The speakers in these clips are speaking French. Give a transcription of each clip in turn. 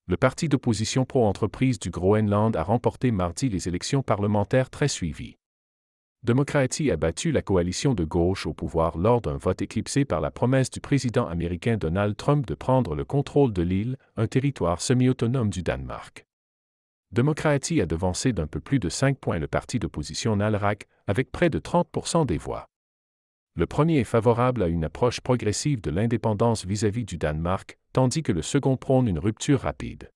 Le parti d'opposition pro-entreprise du Groenland a remporté mardi les élections parlementaires très suivies. Democratie a battu la coalition de gauche au pouvoir lors d'un vote éclipsé par la promesse du président américain Donald Trump de prendre le contrôle de l'île, un territoire semi-autonome du Danemark. Democratie a devancé d'un peu plus de 5 points le parti d'opposition NALRAC, avec près de 30% des voix. Le premier est favorable à une approche progressive de l'indépendance vis-à-vis du Danemark, tandis que le second prône une rupture rapide.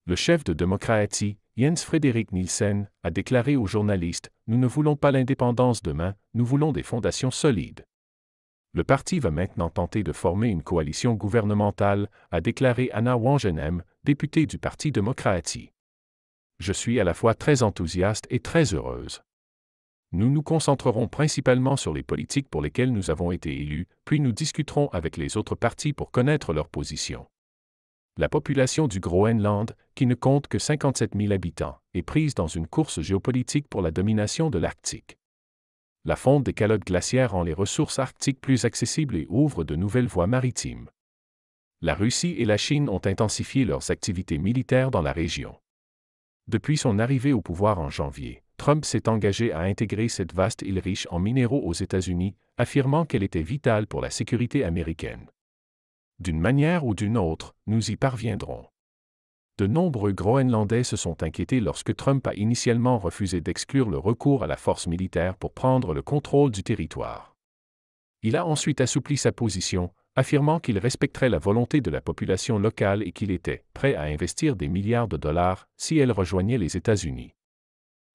Le chef de Democratie, Jens Frederik Nielsen, a déclaré aux journalistes « Nous ne voulons pas l'indépendance demain, nous voulons des fondations solides ». Le parti va maintenant tenter de former une coalition gouvernementale, a déclaré Anna Wangenem, députée du Parti Democratie. « Je suis à la fois très enthousiaste et très heureuse. Nous nous concentrerons principalement sur les politiques pour lesquelles nous avons été élus, puis nous discuterons avec les autres partis pour connaître leur position. » La population du Groenland, qui ne compte que 57 000 habitants, est prise dans une course géopolitique pour la domination de l'Arctique. La fonte des calottes glaciaires rend les ressources arctiques plus accessibles et ouvre de nouvelles voies maritimes. La Russie et la Chine ont intensifié leurs activités militaires dans la région. Depuis son arrivée au pouvoir en janvier, Trump s'est engagé à intégrer cette vaste île riche en minéraux aux États-Unis, affirmant qu'elle était vitale pour la sécurité américaine. D'une manière ou d'une autre, nous y parviendrons. De nombreux Groenlandais se sont inquiétés lorsque Trump a initialement refusé d'exclure le recours à la force militaire pour prendre le contrôle du territoire. Il a ensuite assoupli sa position, affirmant qu'il respecterait la volonté de la population locale et qu'il était prêt à investir des milliards de dollars si elle rejoignait les États-Unis.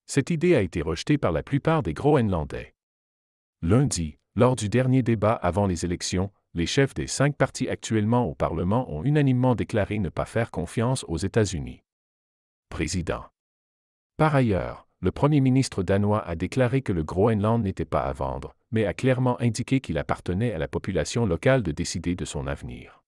Cette idée a été rejetée par la plupart des Groenlandais. Lundi, lors du dernier débat avant les élections, les chefs des 5 partis actuellement au Parlement ont unanimement déclaré ne pas faire confiance aux États-Unis. Président. Par ailleurs, le Premier ministre danois a déclaré que le Groenland n'était pas à vendre, mais a clairement indiqué qu'il appartenait à la population locale de décider de son avenir.